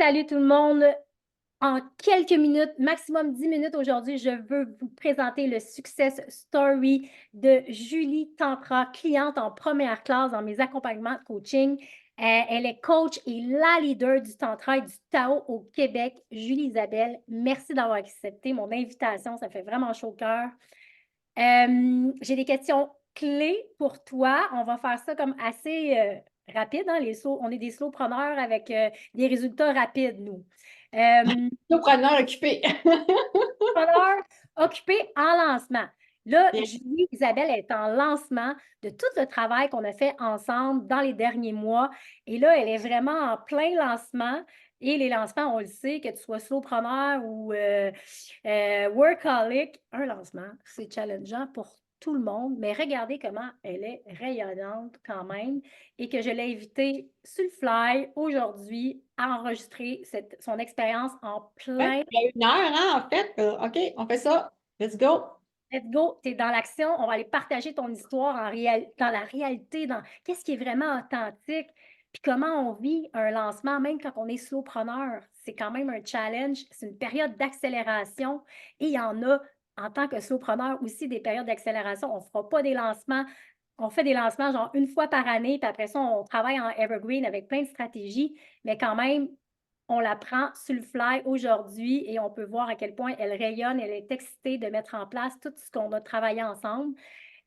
Salut tout le monde. En quelques minutes, maximum 10 minutes aujourd'hui, je veux vous présenter le success story de Julie Tantra, cliente en première classe dans mes accompagnements de coaching. Elle est coach et la leader du Tantra et du Tao au Québec. Julie Isabelle, merci d'avoir accepté mon invitation. Ça fait vraiment chaud au cœur. J'ai des questions clés pour toi. On va faire ça comme assez rapide. Hein, on est des slowpreneurs avec des résultats rapides, nous. Entrepreneur occupé. Preneur occupé en lancement. Là, Bien. Julie Isabelle est en lancement de tout le travail qu'on a fait ensemble dans les derniers mois. Et là, elle est vraiment en plein lancement. Et les lancements, on le sait, que tu sois slowpreneur ou workaholic, un lancement, c'est challengeant pour tout le monde. Mais regardez comment elle est rayonnante quand même et que je l'ai invitée sur le fly aujourd'hui à enregistrer son expérience en Ouais, plein. il y a 1 heure, hein, en fait. OK, on fait ça. Let's go. Let's go, tu es dans l'action, on va aller partager ton histoire dans la réalité, dans qu'est-ce qui est vraiment authentique, puis comment on vit un lancement, même quand on est slowpreneur. C'est quand même un challenge, c'est une période d'accélération et il y en a en tant que slowpreneur aussi des périodes d'accélération. On ne fera pas des lancements, on fait des lancements genre une fois par année, puis après ça, on travaille en evergreen avec plein de stratégies, mais quand même, on la prend sur le fly aujourd'hui et on peut voir à quel point elle rayonne, elle est excitée de mettre en place tout ce qu'on a travaillé ensemble.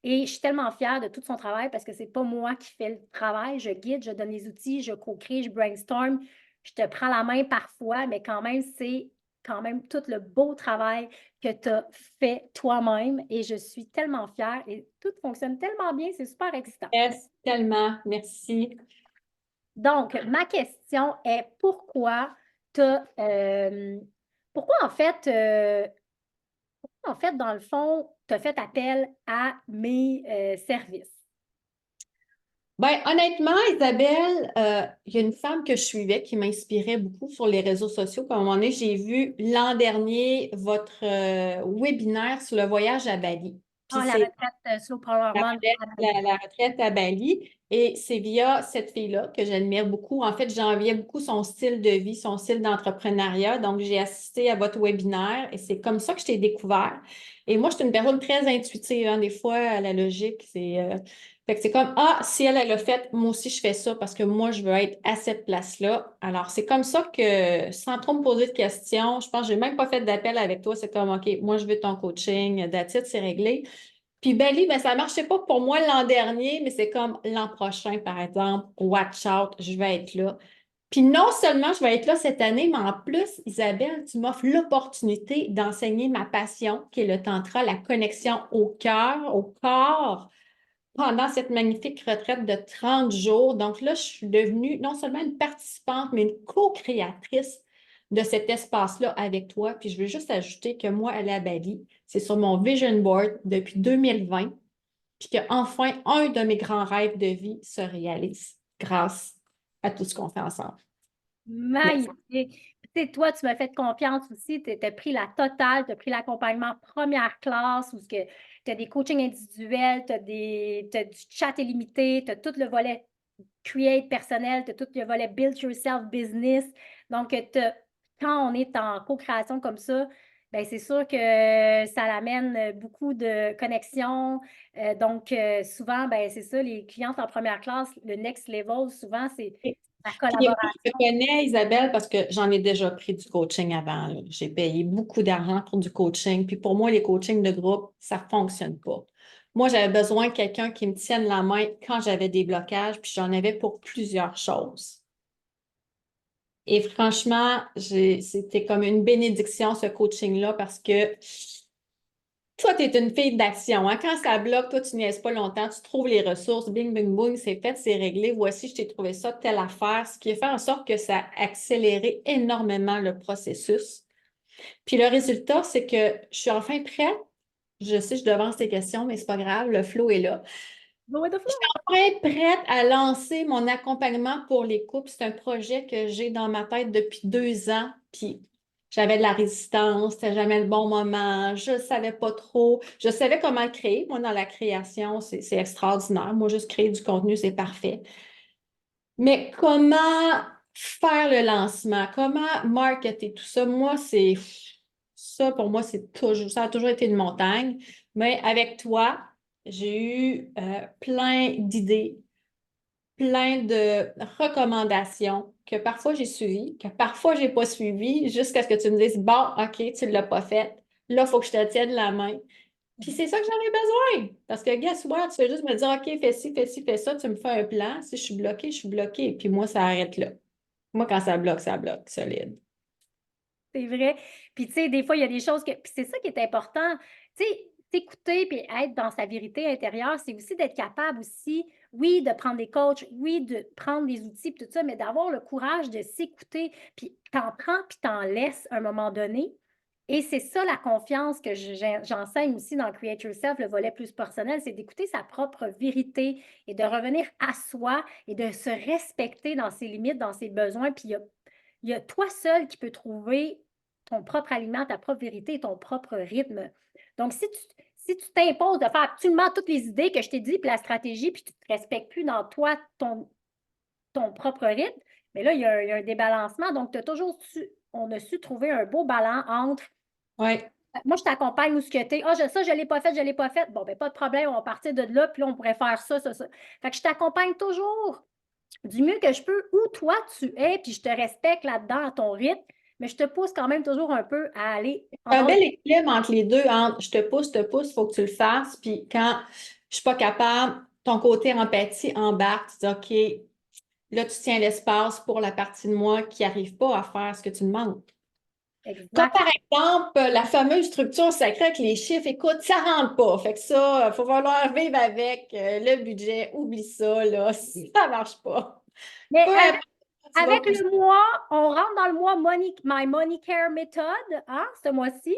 Et je suis tellement fière de tout son travail parce que c'est pas moi qui fais le travail. Je guide, je donne les outils, je co-crée, je brainstorm, je te prends la main parfois, mais quand même, c'est quand même tout le beau travail que tu as fait toi-même et je suis tellement fière et tout fonctionne tellement bien, c'est super excitant. Yes, tellement. Merci. Donc, ma question est t'as, pourquoi en fait, dans le fond, tu as fait appel à mes services? Ben, honnêtement, Isabelle, il y a une femme que je suivais qui m'inspirait beaucoup sur les réseaux sociaux. Puis à un moment donné, j'ai vu l'an dernier votre webinaire sur le voyage à Bali. Puis Ah, la c'est retraite slow power mom à Bali. la retraite à Bali. Et c'est via cette fille-là que j'admire beaucoup. En fait, j'enviais beaucoup son style de vie, son style d'entrepreneuriat. Donc, j'ai assisté à votre webinaire et c'est comme ça que je t'ai découvert. Et moi, je suis une personne très intuitive, hein. Des fois, à la logique, fait que c'est comme, ah, si elle l'a fait, moi aussi, je fais ça parce que moi, je veux être à cette place-là. Alors, c'est comme ça que, sans trop me poser de questions, je pense que j'ai même pas fait d'appel avec toi. C'est comme, OK, moi, je veux ton coaching, that's it, c'est réglé. Puis Bali, ben, ça ne marchait pas pour moi l'an dernier, mais c'est comme l'an prochain, par exemple. Watch out, je vais être là. Puis non seulement je vais être là cette année, mais en plus, Isabelle, tu m'offres l'opportunité d'enseigner ma passion, qui est le tantra, la connexion au cœur, au corps, pendant cette magnifique retraite de 30 jours. Donc là, je suis devenue non seulement une participante, mais une co-créatrice de cet espace-là avec toi. Puis je veux juste ajouter que moi, aller à Bali, c'est sur mon vision board depuis 2020, puis qu'enfin, un de mes grands rêves de vie se réalise grâce à tout ce qu'on fait ensemble. Merci. Magnifique. Tu sais, toi, tu m'as fait confiance aussi. Tu as pris la totale, tu as pris l'accompagnement première classe où tu as des coachings individuels, t'as du chat illimité, tu as tout le volet create personnel, tu as tout le volet build yourself business. Donc, quand on est en co-création comme ça, ben c'est sûr que ça amène beaucoup de connexions. Donc, souvent, ben c'est ça, les clientes en première classe, le next level, souvent, c'est la Puis moi, je te collaboration. connais, Isabelle, parce que j'en ai déjà pris du coaching avant, là. J'ai payé beaucoup d'argent pour du coaching. Puis pour moi, les coachings de groupe, ça ne fonctionne pas. Moi, j'avais besoin de quelqu'un qui me tienne la main quand j'avais des blocages, puis j'en avais pour plusieurs choses. Et franchement, c'était comme une bénédiction, ce coaching-là, parce que toi, tu es une fille d'action, hein. Quand ça bloque, toi, tu niaises pas longtemps, tu trouves les ressources, bing, bing, boing, c'est fait, c'est réglé. Voici, je t'ai trouvé ça, telle affaire, ce qui a fait en sorte que ça a accéléré énormément le processus. Puis le résultat, c'est que je suis enfin prête. Je sais, je devance tes questions, mais c'est pas grave, le flow est là. Go with the Je suis flow. enfin prête à lancer mon accompagnement pour les couples. C'est un projet que j'ai dans ma tête depuis 2 ans. Puis j'avais de la résistance, c'était jamais le bon moment, je ne savais pas trop. Je savais comment le créer. Moi, dans la création, c'est extraordinaire. Moi, juste créer du contenu, c'est parfait. Mais comment faire le lancement, comment marketer tout ça. Moi, c'est ça pour moi, ça a toujours été une montagne. Mais avec toi, j'ai eu plein d'idées, plein de recommandations que parfois j'ai suivies, que parfois j'ai pas suivies, jusqu'à ce que tu me dises, bon, OK, tu ne l'as pas fait. Là, il faut que je te tienne la main. Puis c'est ça que j'en ai besoin. Parce que, guess what, tu fais juste me dire, OK, fais ci, fais ci, fais ça, tu me fais un plan. Si je suis bloquée, je suis bloquée. Puis moi, ça arrête là. Moi, quand ça bloque, solide. C'est vrai. Puis, tu sais, des fois, il y a des choses que. Puis, c'est ça qui est important. Tu sais, t'écouter puis être dans sa vérité intérieure, c'est aussi d'être capable aussi, oui, de prendre des coachs, oui, de prendre des outils puis tout ça, mais d'avoir le courage de s'écouter. Puis, t'en prends puis t'en laisses à un moment donné. Et c'est ça la confiance que j'enseigne aussi dans Create Yourself, le volet plus personnel, c'est d'écouter sa propre vérité et de revenir à soi et de se respecter dans ses limites, dans ses besoins. Puis il y a toi seul qui peux trouver ton propre aliment, ta propre vérité et ton propre rythme. Donc, si tu t'imposes de faire absolument toutes les idées que je t'ai dit, puis la stratégie, puis tu ne te respectes plus dans toi, ton propre rythme, mais là, il y a un débalancement. Donc, on a su trouver un beau ballon entre Oui. moi, je t'accompagne où ce que tu es. Ah, ça, je ne l'ai pas fait, je ne l'ai pas fait. Bon, ben pas de problème, on va partir de là, puis là, on pourrait faire ça, ça, ça. Fait que je t'accompagne toujours du mieux que je peux où toi tu es, puis je te respecte là-dedans à ton rythme, mais je te pousse quand même toujours un peu à aller en Un dehors. bel équilibre entre les deux, entre je te pousse, il faut que tu le fasses. Puis quand je suis pas capable, ton côté empathie embarque, tu dis OK, là, tu tiens l'espace pour la partie de moi qui n'arrive pas à faire ce que tu demandes. Comme Exact. par exemple, la fameuse structure sacrée avec les chiffres, écoute, ça rentre pas. Fait que ça, il faut falloir vivre avec le budget, oublie ça, là, ça marche pas. Mais Peu importe, tu vas avec pousser. le mois, on rentre dans le mois My Money Care Method, hein, ce mois-ci.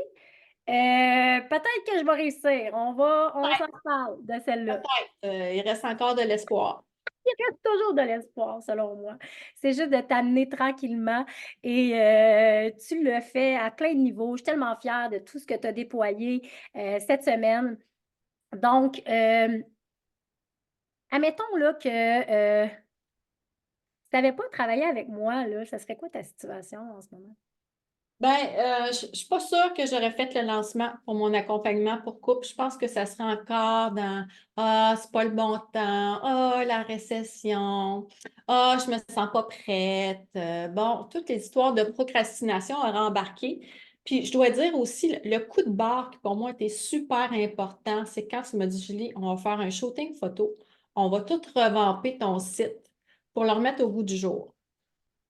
Peut-être que je vais réussir. On s'en parle de celle-là. Peut-être, il reste encore de l'espoir. Il reste toujours de l'espoir, selon moi. C'est juste de t'amener tranquillement et tu le fais à plein de niveaux. Je suis tellement fière de tout ce que tu as déployé cette semaine. Donc, admettons là, que tu n'avais pas travaillé avec moi, là, ça serait quoi ta situation en ce moment? Ben, je ne suis pas sûre que j'aurais fait le lancement pour mon accompagnement pour couple. Je pense que ça serait encore dans Ah, c'est pas le bon temps, Ah, la récession, Ah, je me sens pas prête. Bon, toutes les histoires de procrastination auraient embarqué. Puis je dois dire aussi, le coup de barre qui pour moi était super important, c'est quand tu m'as dit, Julie, on va faire un shooting photo, on va tout revamper ton site pour le remettre au goût du jour.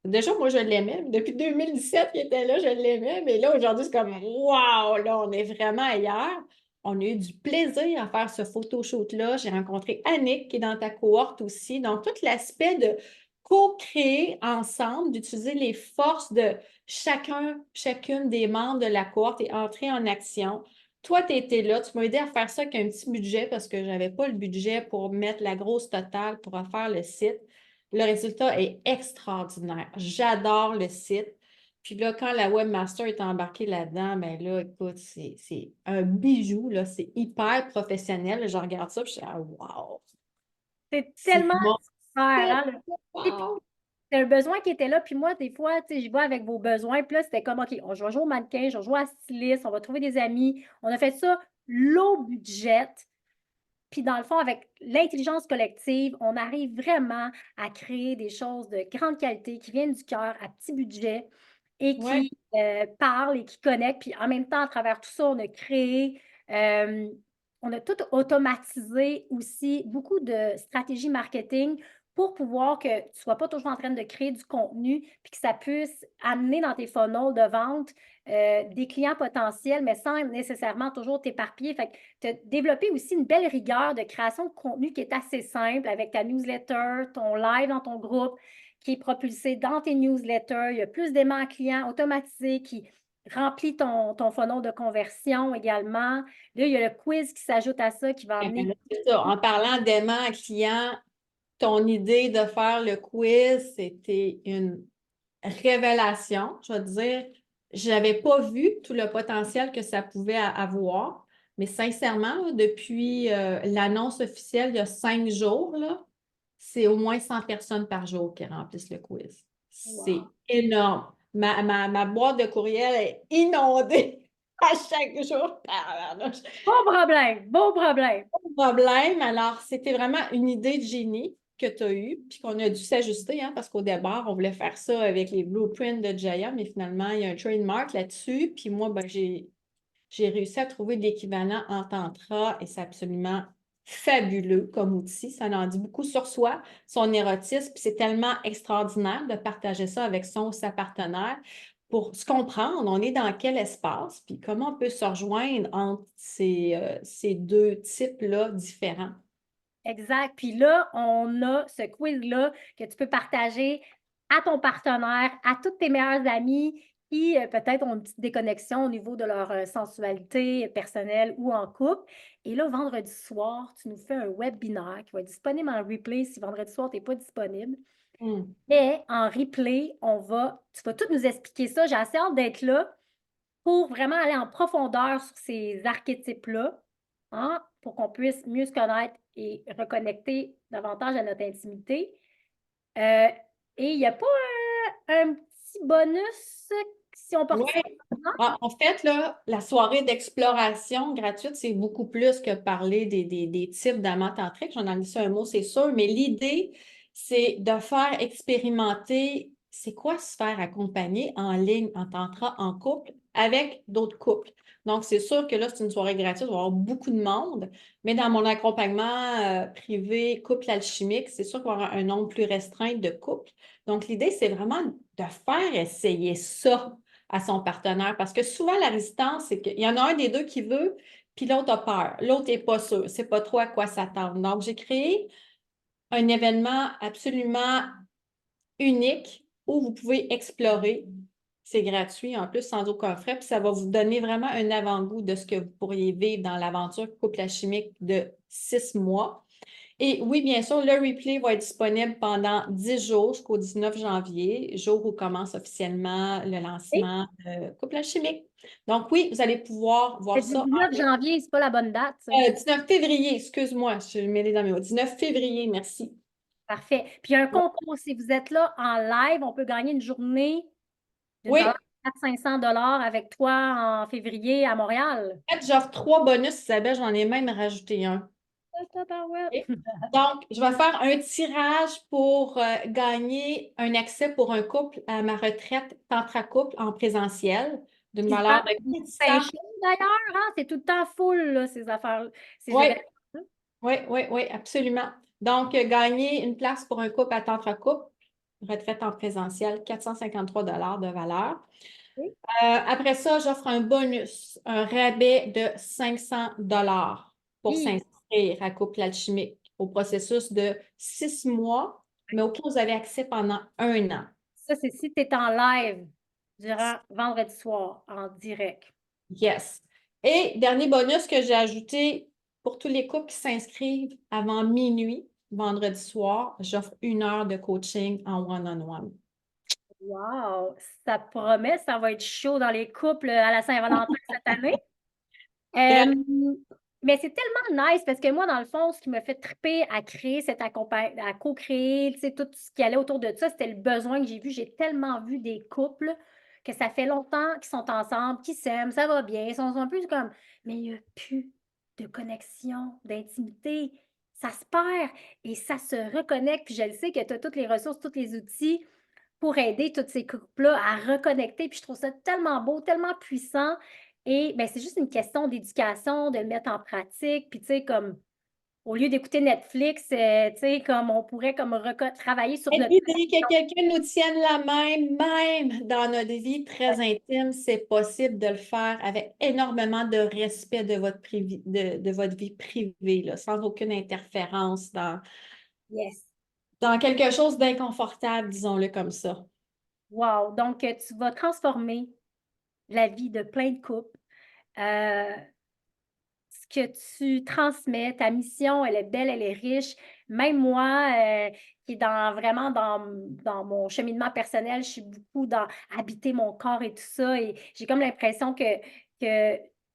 Déjà, moi, je l'aimais. Depuis 2017 qu'il était là, je l'aimais. Mais là, aujourd'hui, c'est comme, wow, là, on est vraiment ailleurs. On a eu du plaisir à faire ce photoshoot-là. J'ai rencontré Annick, qui est dans ta cohorte aussi. Donc, tout l'aspect de co-créer ensemble, d'utiliser les forces de chacune des membres de la cohorte et entrer en action. Toi, tu étais là, tu m'as aidé à faire ça avec un petit budget parce que je n'avais pas le budget pour mettre la grosse totale pour faire le site. Le résultat est extraordinaire. J'adore le site. Puis là, quand la webmaster est embarquée là-dedans, ben là, écoute, c'est un bijou, là. C'est hyper professionnel. Je regarde ça, puis je dis, ah, wow! C'est C'est tellement mon super, site! hein, et puis, Wow! c'est un besoin qui était là. Puis moi, des fois, tu sais, je vais avec vos besoins. Puis là, c'était comme, OK, je vais jouer au mannequin, je vais jouer à styliste, on va trouver des amis. On a fait ça low budget. Puis dans le fond, avec l'intelligence collective, on arrive vraiment à créer des choses de grande qualité qui viennent du cœur à petit budget et Ouais, qui parlent et qui connectent. Puis en même temps, à travers tout ça, euh, on a tout automatisé aussi, beaucoup de stratégies marketing pour pouvoir que tu ne sois pas toujours en train de créer du contenu puis que ça puisse amener dans tes funnels de vente des clients potentiels, mais sans nécessairement toujours t'éparpiller. Fait que tu as développé aussi une belle rigueur de création de contenu qui est assez simple avec ta newsletter, ton live dans ton groupe qui est propulsé dans tes newsletters. Il y a plus d'aimants clients automatisés qui remplit ton funnel de conversion également. Là, il y a le quiz qui s'ajoute à ça qui va ben amener. là, c'est ça. En parlant d'aimant client, ton idée de faire le quiz, c'était une révélation. Je vais te dire, je n'avais pas vu tout le potentiel que ça pouvait avoir, mais sincèrement, là, depuis l'annonce officielle il y a 5 jours, là, c'est au moins 100 personnes par jour qui remplissent le quiz. C'est Wow. énorme. Ma boîte de courriel est inondée à chaque jour. Tabarnouche. Bon problème, bon problème. Problème. Alors, c'était vraiment une idée de génie que tu as eue, puis qu'on a dû s'ajuster, hein, parce qu'au départ, on voulait faire ça avec les blueprints de Jaya, mais finalement, il y a un trademark là-dessus. Puis moi, ben, j'ai réussi à trouver l'équivalent en tantra et c'est absolument fabuleux comme outil. Ça en dit beaucoup sur soi, son érotisme, puis c'est tellement extraordinaire de partager ça avec son ou sa partenaire pour se comprendre, on est dans quel espace, puis comment on peut se rejoindre entre ces deux types-là différents. Exact. Puis là, on a ce quiz-là que tu peux partager à ton partenaire, à toutes tes meilleures amies qui peut-être ont une petite déconnexion au niveau de leur sensualité personnelle ou en couple. Et là, vendredi soir, tu nous fais un webinaire qui va être disponible en replay si vendredi soir, tu n'es pas disponible. Hmm. Mais en replay, tu vas tout nous expliquer ça. J'ai assez hâte d'être là pour vraiment aller en profondeur sur ces archétypes-là, hein, pour qu'on puisse mieux se connaître et reconnecter davantage à notre intimité. Euh, et il n'y a pas un petit bonus si on Oui. participe maintenant? En fait, là, la soirée d'exploration gratuite, c'est beaucoup plus que parler des types d'amants tantriques. J'en ai dit un mot, c'est sûr, mais l'idée, c'est de faire expérimenter c'est quoi se faire accompagner en ligne, en tantra, en couple, avec d'autres couples. Donc, c'est sûr que là, c'est une soirée gratuite, il va y avoir beaucoup de monde, mais dans mon accompagnement privé couple alchimique, c'est sûr qu'il va y avoir un nombre plus restreint de couples. Donc, l'idée, c'est vraiment de faire essayer ça à son partenaire. Parce que souvent, la résistance, c'est qu'il y en a un des deux qui veut, puis l'autre a peur. L'autre n'est pas sûr. C'est pas trop à quoi s'attendre. Donc, j'ai créé un événement absolument unique où vous pouvez explorer. C'est gratuit, en plus, sans aucun frais. Puis ça va vous donner vraiment un avant-goût de ce que vous pourriez vivre dans l'aventure couple alchimique de 6 mois. Et oui, bien sûr, le replay va être disponible pendant 10 jours jusqu'au 19 janvier, jour où commence officiellement le Et lancement de Couple Alchimique. Donc oui, vous allez pouvoir le voir ça 19 janvier, c'est pas la bonne date, ça. 19 février, excuse-moi, je suis mêlée dans mes mots. 19 février, merci. Parfait. Puis il y a un Ouais. concours. Si vous êtes là en live, on peut gagner une journée d'une valeur Oui, de 400-500 avec toi en février à Montréal. en fait, j'offre 3 bonus, Isabelle, j'en ai même rajouté un. OK? Donc, je vais faire un tirage pour gagner un accès pour un couple à ma retraite Tantra Couple en présentiel d'une Qui se valeur passe de c'est 400. chaud d'ailleurs, hein? C'est tout le temps full, là, ces affaires, ces Oui, événements. oui, oui, oui, absolument. Donc, gagner une place pour un couple à Tantra Couple, retraite en présentiel, 453 de valeur. Après ça, j'offre un bonus, un rabais de 500 pour Oui, s'inscrire à Couple Alchimique au processus de 6 mois, mais auquel vous avez accès pendant un an. ça, c'est si tu es en live durant vendredi soir, en direct. Yes. Et dernier bonus que j'ai ajouté pour tous les couples qui s'inscrivent avant minuit, vendredi soir, j'offre 1 heure de coaching en one-on-one. Wow! Ça promet, ça va être chaud dans les couples à la Saint-Valentin cette année. Mais c'est tellement nice parce que moi, dans le fond, ce qui m'a fait triper à créer à co-créer, tu sais, tout ce qui allait autour de ça, c'était le besoin que j'ai vu. J'ai tellement vu des couples que ça fait longtemps qu'ils sont ensemble, qu'ils s'aiment, ça va bien, ils sont un peu comme, mais il n'y a plus de connexion, d'intimité. Ça se perd et ça se reconnecte. Puis je le sais que tu as toutes les ressources, tous les outils pour aider tous ces couples-là à reconnecter. Puis je trouve ça tellement beau, tellement puissant. Et ben, c'est juste une question d'éducation, de le mettre en pratique. Puis, tu sais, comme, au lieu d'écouter Netflix, tu sais, comme on pourrait comme travailler sur notre... L'idée que quelqu'un nous tienne la main, même dans notre vie très intime, c'est possible de le faire avec énormément de respect de de votre vie privée, là, sans aucune interférence Yes. dans quelque chose d'inconfortable, disons-le comme ça. Wow. Donc, tu vas transformer la vie de plein de couples. Euh, Ce que tu transmets, ta mission, elle est belle, elle est riche. Même moi, qui est vraiment dans mon cheminement personnel, je suis beaucoup dans habiter mon corps et tout ça. Et j'ai comme l'impression que tu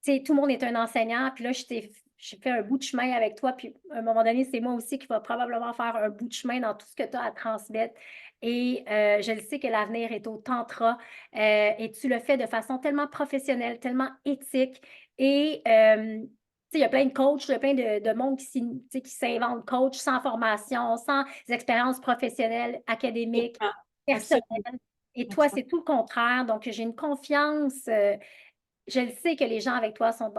sais, tout le monde est un enseignant. Puis là, j'ai fait un bout de chemin avec toi. Puis à un moment donné, c'est moi aussi qui va probablement faire un bout de chemin dans tout ce que tu as à transmettre. Et je le sais que l'avenir est au tantra et tu le fais de façon tellement professionnelle, tellement éthique. Et tu sais, il y a plein de coachs, il y a plein de monde tu sais, qui s'inventent coach sans formation, sans expérience professionnelle, académique, Absolument. Absolument. personnelle. Et toi, c'est tout le contraire. Donc, j'ai une confiance. Je le sais que les gens avec toi sont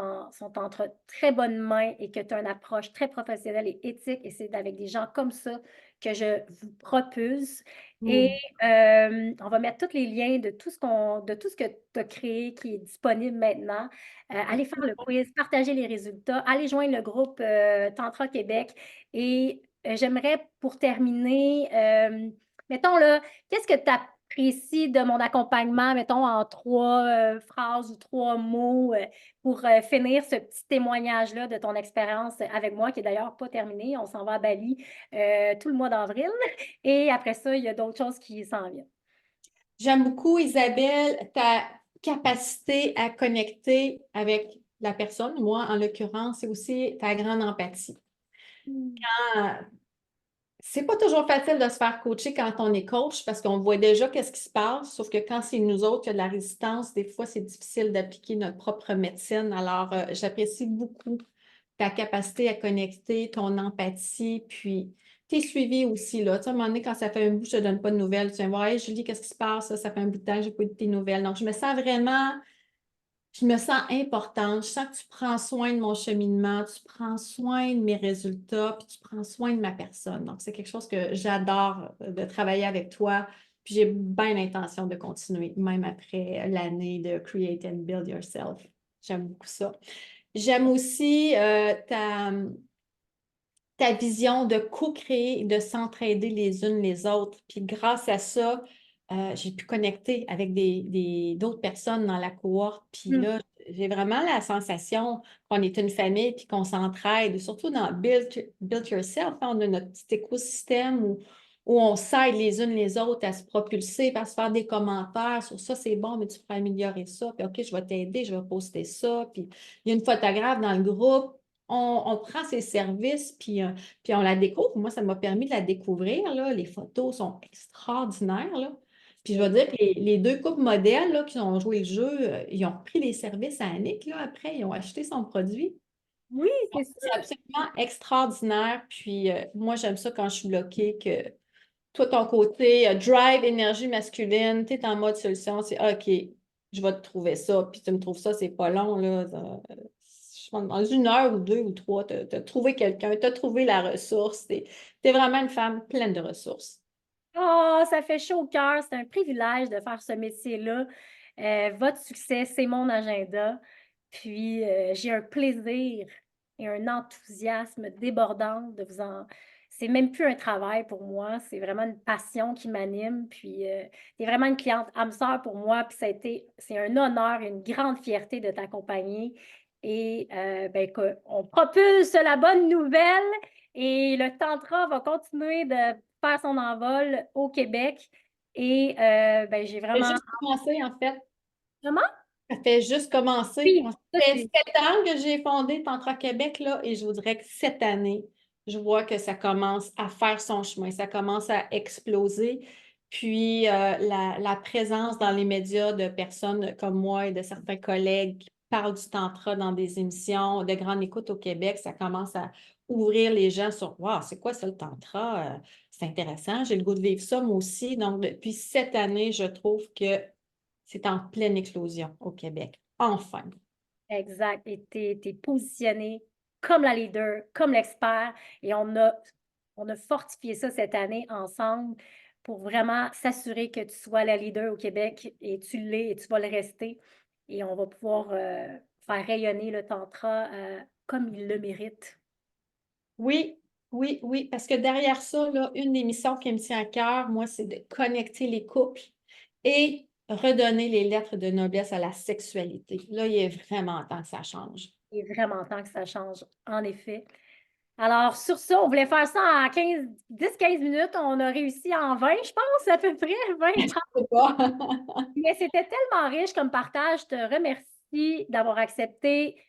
entre très bonnes mains et que tu as une approche très professionnelle et éthique, et c'est avec des gens comme ça que je vous propulse. Et Mm. on va mettre tous les liens de tout ce que tu as créé qui est disponible maintenant. Allez faire le quiz, partager les résultats, allez joindre le groupe Tantra Québec. Et j'aimerais, pour terminer, mettons là, qu'est-ce que tu apprécies de mon accompagnement, mettons en 3 phrases ou 3 mots pour finir ce petit témoignage-là de ton expérience avec moi, qui est d'ailleurs pas terminé. On s'en va à Bali tout le mois d'avril. Et après ça, il y a d'autres choses qui s'en viennent. J'aime beaucoup, Isabelle, ta capacité à connecter avec la personne. Moi, en l'occurrence, c'est aussi ta grande empathie. Mm. Ah, c'est pas toujours facile de se faire coacher quand on est coach parce qu'on voit déjà qu'est-ce qui se passe, sauf que quand c'est nous autres qui a de la résistance, des fois, c'est difficile d'appliquer notre propre médecine. Alors, j'apprécie beaucoup ta capacité à connecter, ton empathie, puis tes suivis aussi, là. Tu sais, à un moment donné, quand ça fait un bout, je te donne pas de nouvelles, tu viens voir, hey, Julie, qu'est-ce qui se passe? Ça fait un bout de temps, j'ai pas eu de tes nouvelles. Donc, je me sens importante, je sens que tu prends soin de mon cheminement, tu prends soin de mes résultats, puis tu prends soin de ma personne. Donc, c'est quelque chose que j'adore de travailler avec toi, puis j'ai bien l'intention de continuer, même après l'année de Create and Build Yourself. J'aime beaucoup ça. J'aime aussi ta vision de co-créer et de s'entraider les unes les autres. Puis grâce à ça, j'ai pu connecter avec d'autres personnes dans la cohorte. Puis Mm. là, j'ai vraiment la sensation qu'on est une famille puis qu'on s'entraide, surtout dans Build Yourself. Hein, on a notre petit écosystème où on s'aide les unes les autres à se propulser, à se faire des commentaires sur ça, c'est bon, mais tu pourrais améliorer ça. Puis OK, je vais t'aider, je vais poster ça. Puis il y a une photographe dans le groupe. On prend ses services, puis on la découvre. Moi, ça m'a permis de la découvrir, là. Les photos sont extraordinaires, là. Puis je vais dire que les deux couples modèles là, qui ont joué le jeu, ils ont pris les services à Annick, là, après, ils ont acheté son produit. Oui, c'est ça. C'est absolument extraordinaire. Puis moi, j'aime ça quand je suis bloquée, que toi, ton côté drive, énergie masculine, tu es en mode solution, c'est OK, je vais te trouver ça, puis tu me trouves ça, c'est pas long, là. Je pense, dans 1 heure ou 2 ou 3, tu as trouvé quelqu'un, tu as trouvé la ressource. Tu es vraiment une femme pleine de ressources. Oh, ça fait chaud au cœur. C'est un privilège de faire ce métier-là. Votre succès, c'est mon agenda. Puis, j'ai un plaisir et un enthousiasme débordant de vous en. C'est même plus un travail pour moi, c'est vraiment une passion qui m'anime. Puis, tu es vraiment une cliente âme sœur pour moi. Puis, c'est un honneur et une grande fierté de t'accompagner. Et ben, on propulse la bonne nouvelle et le Tantra va continuer de faire son envol au Québec. Et ben, j'ai Ça fait vraiment. juste commencé, en fait. Comment? Ça fait juste commencer. Oui, Ça ça, fait c'est 7 ans que j'ai fondé Tantra Québec, là, et je voudrais que cette année, je vois que ça commence à faire son chemin, ça commence à exploser. Puis la présence dans les médias de personnes comme moi et de certains collègues qui parlent du tantra dans des émissions de grande écoute au Québec, ça commence à ouvrir les gens sur wow, c'est quoi ça le tantra? C'est intéressant, j'ai le goût de vivre ça moi aussi. Donc, depuis cette année, je trouve que c'est en pleine éclosion au Québec. Enfin. exact. Et tu es positionnée comme la leader, comme l'expert. Et on a fortifié ça cette année ensemble pour vraiment s'assurer que tu sois la leader au Québec et tu l'es et tu vas le rester. Et on va pouvoir faire rayonner le tantra comme il le mérite. Oui, oui, oui, parce que derrière ça, là, une des missions qui me tient à cœur, moi, c'est de connecter les couples et redonner les lettres de noblesse à la sexualité. Là, il est vraiment temps que ça change. Il est vraiment temps que ça change, en effet. Alors, sur ça, on voulait faire ça en 10-15 minutes. On a réussi en 20, je pense, à peu près, 20. C'est pas. Mais c'était tellement riche comme partage. Je te remercie d'avoir accepté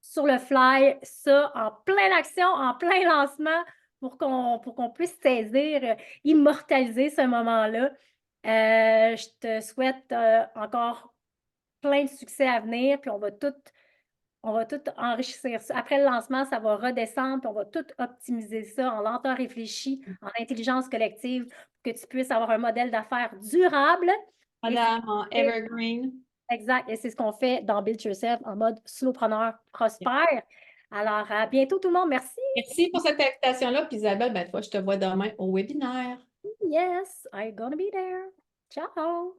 sur le fly ça en pleine action, en plein lancement pour qu'on puisse saisir, immortaliser ce moment-là. Je te souhaite, encore plein de succès à venir, puis on va tout enrichir ça. Après le lancement, ça va redescendre, puis on va tout optimiser ça en lenteur réfléchie, en intelligence collective, pour que tu puisses avoir un modèle d'affaires durable et c'est Madame, en evergreen. exact et c'est ce qu'on fait dans Build Yourself en mode slowpreneur prospère. Alors, à bientôt tout le monde. Merci. Merci pour cette invitation-là. Puis Isabelle, ben, toi, je te vois demain au webinaire. Yes, I'm gonna be there. Ciao.